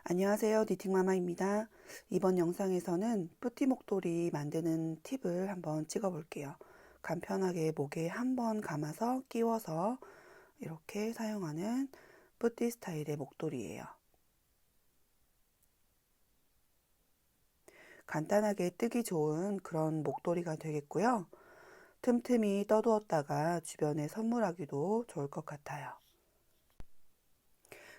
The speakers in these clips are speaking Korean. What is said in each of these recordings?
안녕하세요, 니팅마마입니다. 이번 영상에서는 뿌띠 목도리 만드는 팁을 한번 찍어 볼게요. 간편하게 목에 한번 감아서 끼워서 이렇게 사용하는 뿌띠 스타일의 목도리예요. 간단하게 뜨기 좋은 그런 목도리가 되겠고요. 틈틈이 떠두었다가 주변에 선물하기도 좋을 것 같아요.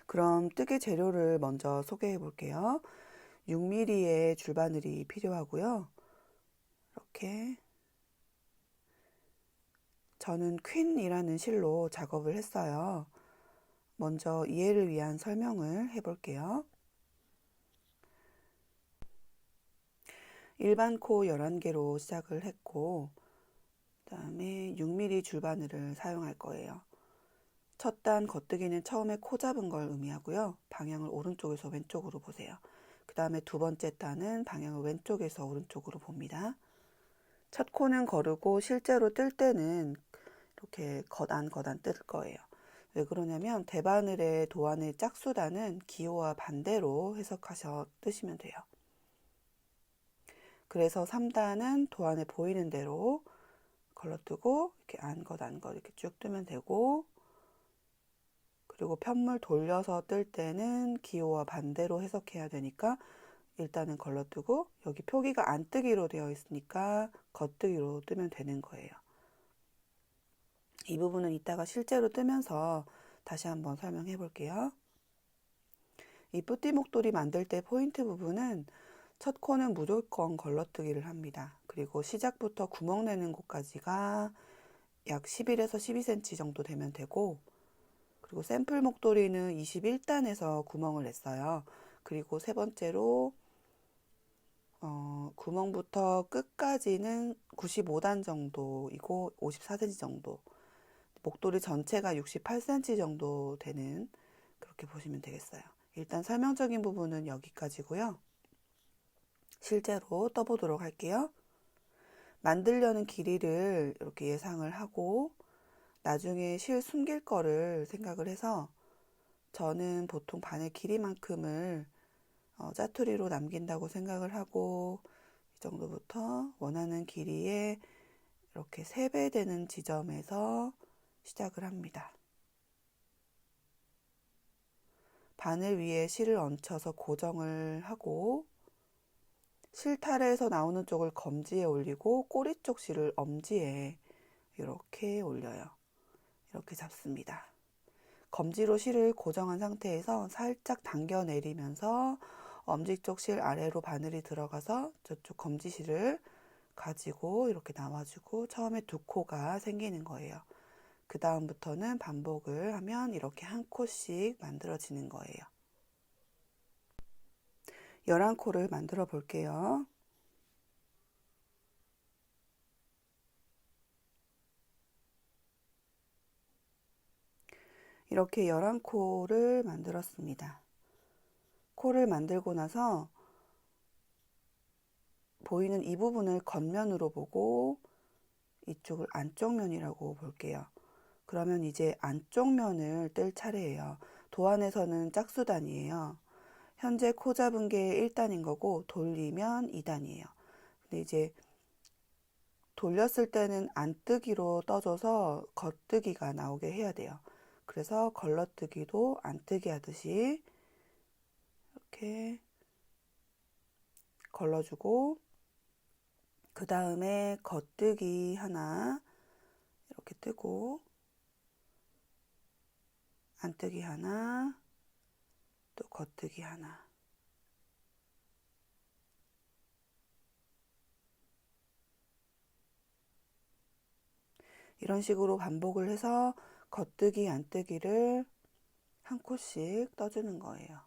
그럼 뜨개 재료를 먼저 소개해 볼게요. 6mm의 줄바늘이 필요하고요. 이렇게 저는 퀸이라는 실로 작업을 했어요. 먼저 이해를 위한 설명을 해볼게요. 일반 코 11개로 시작을 했고, 그 다음에 6mm 줄바늘을 사용할 거예요. 첫 단 겉뜨기는 처음에 코 잡은 걸 의미하고요. 방향을 오른쪽에서 왼쪽으로 보세요. 그 다음에 두 번째 단은 방향을 왼쪽에서 오른쪽으로 봅니다. 첫 코는 거르고 실제로 뜰 때는 이렇게 거단 뜰 거예요. 왜 그러냐면 대바늘의 도안의 짝수단은 기호와 반대로 해석하셔 뜨시면 돼요. 그래서 3단은 도안에 보이는 대로 걸러뜨고 이렇게 안것 이렇게 쭉 뜨면 되고, 그리고 편물 돌려서 뜰 때는 기호와 반대로 해석해야 되니까 일단은 걸러뜨고, 여기 표기가 안뜨기로 되어 있으니까 겉뜨기로 뜨면 되는 거예요. 이 부분은 이따가 실제로 뜨면서 다시 한번 설명해 볼게요. 이 뿌띠 목도리 만들 때 포인트 부분은 첫 코는 무조건 걸러뜨기를 합니다. 그리고 시작부터 구멍 내는 곳까지가 약 11에서 12cm 정도 되면 되고, 그리고 샘플 목도리는 21단에서 구멍을 냈어요. 그리고 세 번째로 구멍부터 끝까지는 95단 정도이고 54cm 정도, 목도리 전체가 68cm 정도 되는, 그렇게 보시면 되겠어요. 일단 설명적인 부분은 여기까지고요. 실제로 떠보도록 할게요. 만들려는 길이를 이렇게 예상을 하고 나중에 실 숨길 거를 생각을 해서, 저는 보통 바늘 길이만큼을 짜투리로 남긴다고 생각을 하고, 이 정도부터 원하는 길이에 이렇게 3배 되는 지점에서 시작을 합니다. 바늘 위에 실을 얹혀서 고정을 하고, 실타래에서 나오는 쪽을 검지에 올리고 꼬리 쪽 실을 엄지에 이렇게 올려요. 이렇게 잡습니다. 검지로 실을 고정한 상태에서 살짝 당겨 내리면서 엄지 쪽 실 아래로 바늘이 들어가서 저쪽 검지 실을 가지고 이렇게 나와주고, 처음에 두 코가 생기는 거예요. 그 다음부터는 반복을 하면 이렇게 한 코씩 만들어지는 거예요. 11코를 만들어 볼게요. 이렇게 11코를 만들었습니다. 코를 만들고 나서 보이는 이 부분을 겉면으로 보고 이쪽을 안쪽 면이라고 볼게요. 그러면 이제 안쪽 면을 뜰 차례예요. 도안에서는 짝수단이에요. 현재 코 잡은 게 1단인 거고 돌리면 2단이에요. 근데 이제 돌렸을 때는 안뜨기로 떠줘서 겉뜨기가 나오게 해야 돼요. 그래서 걸러뜨기도 안뜨기 하듯이 이렇게 걸러주고, 그 다음에 겉뜨기 하나 이렇게 뜨고, 안뜨기 하나, 또 겉뜨기 하나. 이런 식으로 반복을 해서 겉뜨기 안뜨기를 한 코씩 떠주는 거예요.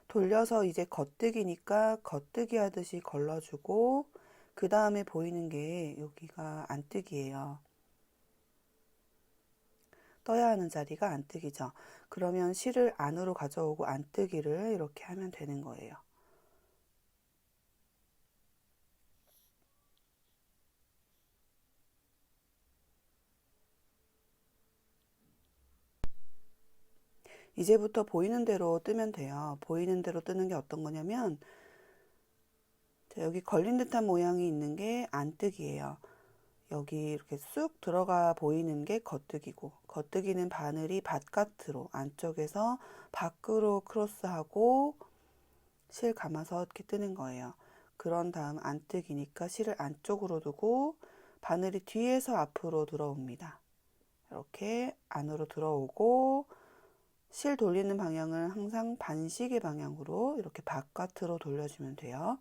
돌려서 이제 겉뜨기니까 겉뜨기 하듯이 걸러주고, 그 다음에 보이는 게 여기가 안뜨기예요. 떠야 하는 자리가 안뜨기죠. 그러면 실을 안으로 가져오고 안뜨기를 이렇게 하면 되는 거예요. 이제부터 보이는 대로 뜨면 돼요. 보이는 대로 뜨는 게 어떤 거냐면, 자, 여기 걸린 듯한 모양이 있는 게 안뜨기예요. 여기 이렇게 쑥 들어가 보이는 게 겉뜨기고, 겉뜨기는 바늘이 바깥으로, 안쪽에서 밖으로 크로스하고 실 감아서 이렇게 뜨는 거예요. 그런 다음 안뜨기니까 실을 안쪽으로 두고 바늘이 뒤에서 앞으로 들어옵니다. 이렇게 안으로 들어오고, 실 돌리는 방향을 항상 반시계 방향으로 이렇게 바깥으로 돌려주면 돼요.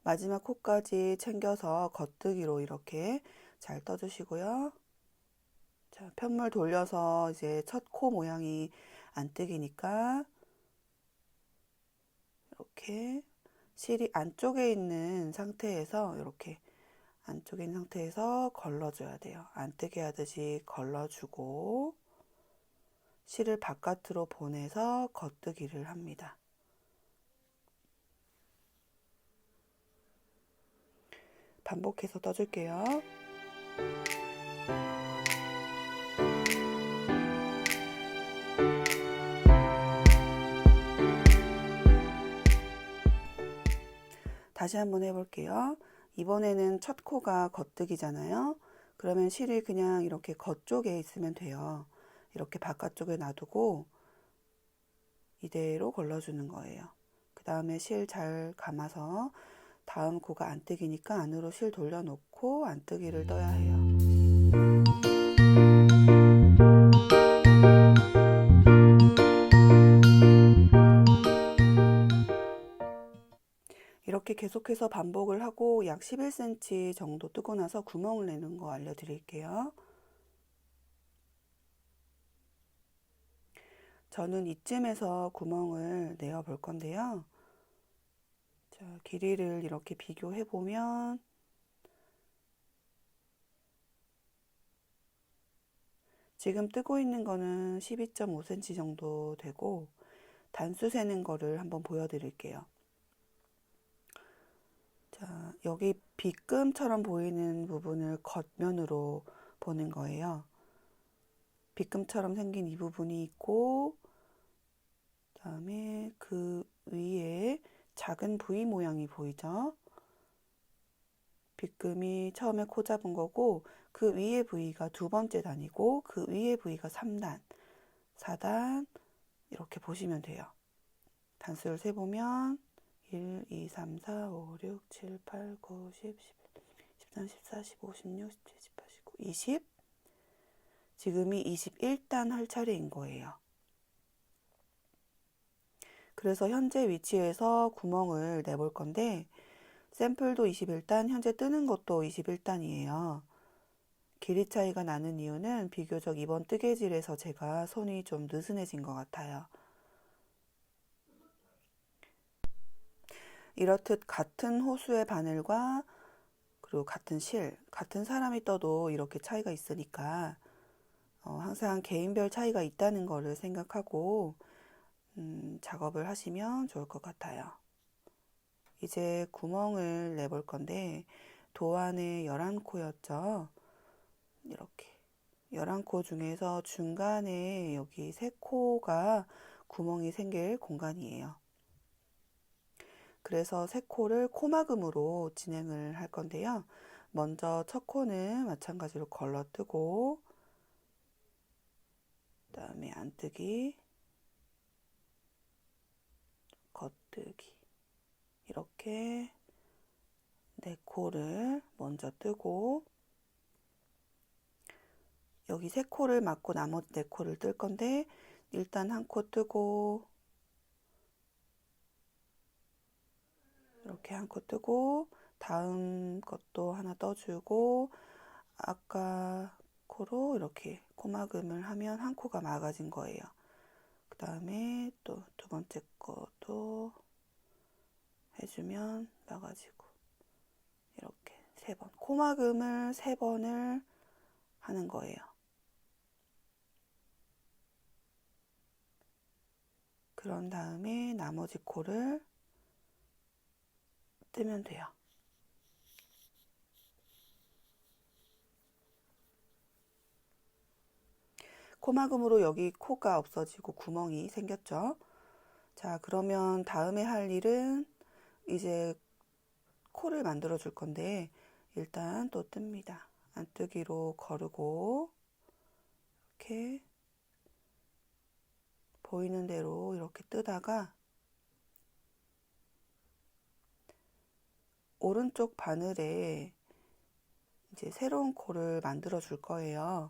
마지막 코까지 챙겨서 겉뜨기로 이렇게 잘 떠주시고요. 자, 편물 돌려서 이제 첫 코 모양이 안뜨기니까 이렇게 실이 안쪽에 있는 상태에서 이렇게 안쪽에 있는 상태에서 걸러줘야 돼요. 안뜨기 하듯이 걸러주고 실을 바깥으로 보내서 겉뜨기를 합니다. 반복해서 떠줄게요. 다시 한번 해볼게요. 이번에는 첫 코가 겉뜨기잖아요. 그러면 실이 그냥 이렇게 겉쪽에 있으면 돼요. 이렇게 바깥쪽에 놔두고 이대로 걸러주는 거예요. 그 다음에 실 잘 감아서 다음 코가 안뜨기니까 안으로 실 돌려놓고 안뜨기를 떠야 해요. 이렇게 계속해서 반복을 하고 약 11cm 정도 뜨고 나서 구멍을 내는 거 알려드릴게요. 저는 이쯤에서 구멍을 내어 볼 건데요. 자, 길이를 이렇게 비교해 보면 지금 뜨고 있는 거는 12.5cm 정도 되고, 단수 세는 거를 한번 보여드릴게요. 자, 여기 빗금처럼 보이는 부분을 겉면으로 보는 거예요. 빗금처럼 생긴 이 부분이 있고, 그다음에 그 위에 작은 V 모양이 보이죠? 빗금이 처음에 코 잡은 거고, 그 위에 V가 두 번째 단이고, 그 위에 V가 3단, 4단 이렇게 보시면 돼요. 단수를 세보면 1, 2, 3, 4, 5, 6, 7, 8, 9, 10, 11, 13, 14, 15, 16, 17, 18, 19, 20. 지금이 21단 할 차례인 거예요. 그래서 현재 위치에서 구멍을 내볼 건데, 샘플도 21단, 현재 뜨는 것도 21단이에요. 길이 차이가 나는 이유는 비교적 이번 뜨개질에서 제가 손이 좀 느슨해진 것 같아요. 이렇듯 같은 호수의 바늘과 그리고 같은 실, 같은 사람이 떠도 이렇게 차이가 있으니까 항상 개인별 차이가 있다는 거를 생각하고 작업을 하시면 좋을 것 같아요. 이제 구멍을 내볼 건데, 도안에 11코였죠. 이렇게 11코 중에서 중간에 여기 3코가 구멍이 생길 공간이에요. 그래서 3코를 코막음으로 진행을 할 건데요. 먼저 첫 코는 마찬가지로 걸러뜨고, 그 다음에 안뜨기, 겉뜨기, 이렇게 4코를 먼저 뜨고, 여기 3코를 맞고 나머지 4코를 뜰 건데, 일단 한 코 뜨고, 이렇게 한 코 뜨고, 다음 것도 하나 떠주고, 아까 코로 이렇게 코막음을 하면 한 코가 막아진 거예요. 그 다음에 또 두 번째 것도 해주면 막아지고, 이렇게 3번. 코막음을 3번을 하는 거예요. 그런 다음에 나머지 코를 뜨면 돼요. 코막음으로 여기 코가 없어지고 구멍이 생겼죠. 자, 그러면 다음에 할 일은 이제 코를 만들어 줄 건데, 일단 또 뜹니다. 안뜨기로 거르고 이렇게 보이는 대로 이렇게 뜨다가 오른쪽 바늘에 이제 새로운 코를 만들어 줄 거예요.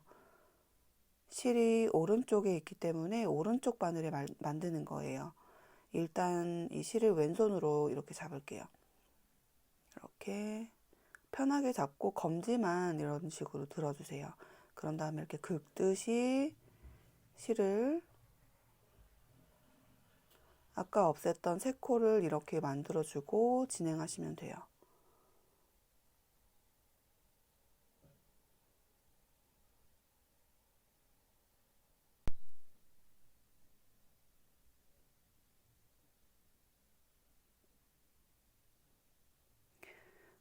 실이 오른쪽에 있기 때문에 오른쪽 바늘에 만드는 거예요. 일단 이 실을 왼손으로 이렇게 잡을게요. 이렇게 편하게 잡고 검지만 이런 식으로 들어주세요. 그런 다음에 이렇게 긁듯이 실을 아까 없앴던 새 코를 이렇게 만들어주고 진행하시면 돼요.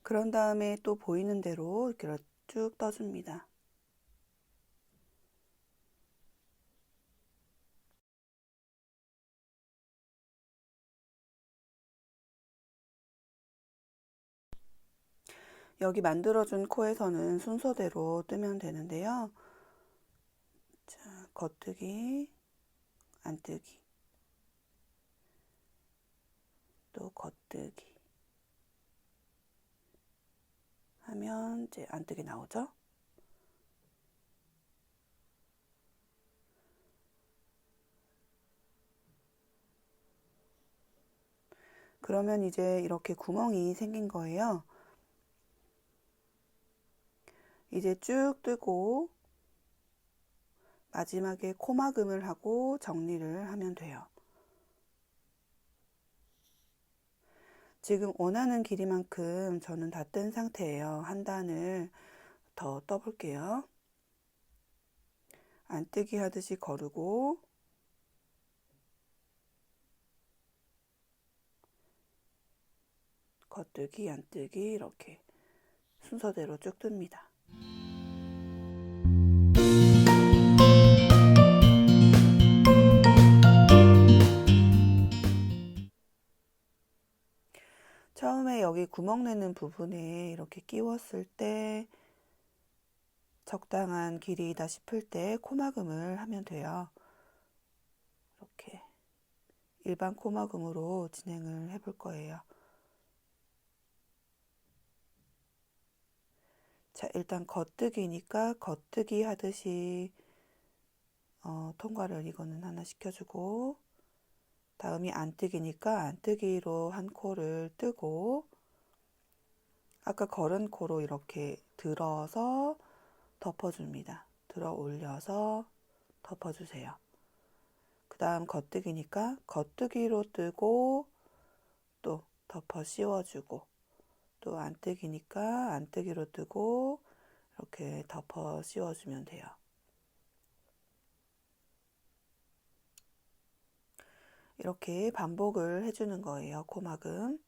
그런 다음에 또 보이는 대로 이렇게 쭉 떠줍니다. 여기 만들어준 코에서는 순서대로 뜨면 되는데요. 자, 겉뜨기, 안뜨기, 또 겉뜨기 하면 이제 안뜨기 나오죠. 그러면 이제 이렇게 구멍이 생긴 거예요. 이제 쭉 뜨고 마지막에 코막음을 하고 정리를 하면 돼요. 지금 원하는 길이만큼 저는 다 뜬 상태예요. 한 단을 더 떠볼게요. 안뜨기 하듯이 거르고 겉뜨기, 안뜨기 이렇게 순서대로 쭉 뜹니다. 처음에 여기 구멍 내는 부분에 이렇게 끼웠을 때 적당한 길이다 싶을 때 코막음을 하면 돼요. 이렇게 일반 코막음으로 진행을 해 볼 거예요. 자, 일단 겉뜨기니까 겉뜨기 하듯이 통과를 이거는 하나 시켜주고, 다음이 안뜨기니까 안뜨기로 한 코를 뜨고, 아까 걸은 코로 이렇게 들어서 덮어줍니다. 들어 올려서 덮어주세요. 그 다음 겉뜨기니까 겉뜨기로 뜨고 또 덮어 씌워주고, 또 안뜨기니까 안뜨기로 뜨고 이렇게 덮어 씌워주면 돼요. 이렇게 반복을 해주는 거예요. 코막음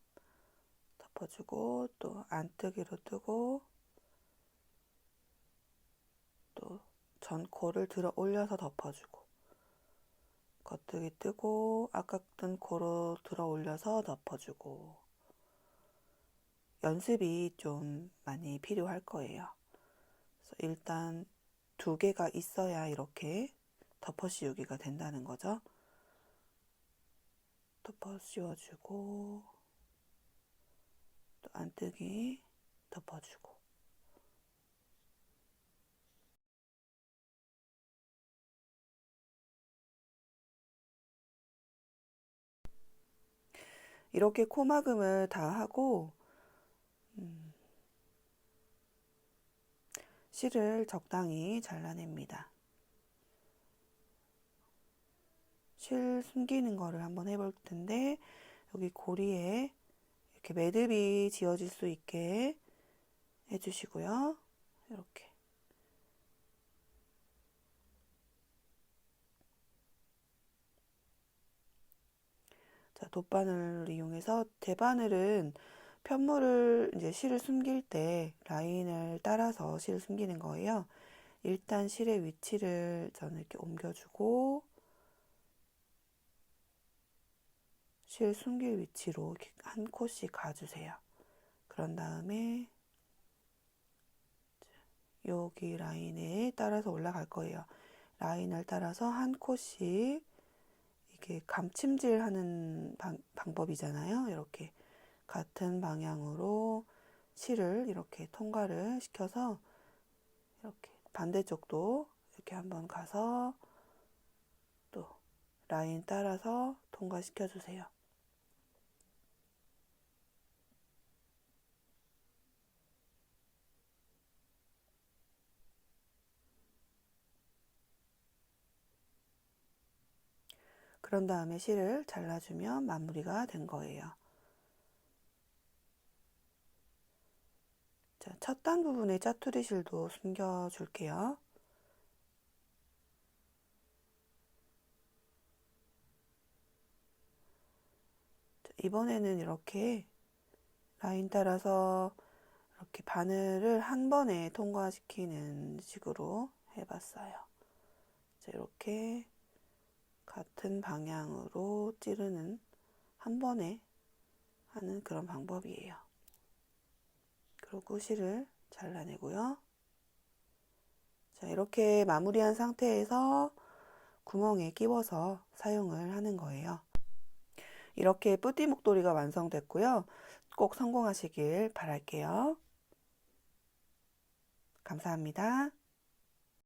덮어주고 또 안뜨기로 뜨고 또 전코를 들어 올려서 덮어주고, 겉뜨기 뜨고 아까 뜬 코로 들어 올려서 덮어주고. 연습이 좀 많이 필요할 거예요. 그래서 일단 2개가 있어야 이렇게 덮어 씌우기가 된다는 거죠. 덮어 씌워주고 또 안뜨기 덮어주고. 이렇게 코막음을 다 하고 실을 적당히 잘라냅니다. 실 숨기는 거를 한번 해볼 텐데, 여기 고리에 이렇게 매듭이 지어질 수 있게 해주시고요. 이렇게 자, 돗바늘을 이용해서, 대바늘은 편물을 이제 실을 숨길 때 라인을 따라서 실을 숨기는 거예요. 일단 실의 위치를 저는 이렇게 옮겨주고 실 숨길 위치로 이렇게 한 콧씩 가주세요. 그런 다음에 여기 라인에 따라서 올라갈 거예요. 라인을 따라서 한 콧씩 이게 감침질 하는 방법이잖아요. 이렇게 같은 방향으로 실을 이렇게 통과를 시켜서 이렇게 반대쪽도 이렇게 한번 가서 또 라인 따라서 통과시켜 주세요. 그런 다음에 실을 잘라주면 마무리가 된 거예요. 자, 첫 단 부분에 짜투리 실도 숨겨 줄게요. 이번에는 이렇게 라인 따라서 이렇게 바늘을 한 번에 통과시키는 식으로 해봤어요. 이렇게 같은 방향으로 찌르는 한 번에 하는 그런 방법이에요. 그리고 실을 잘라내고요. 자, 이렇게 마무리한 상태에서 구멍에 끼워서 사용을 하는 거예요. 이렇게 뿌띠 목도리가 완성됐고요. 꼭 성공하시길 바랄게요. 감사합니다.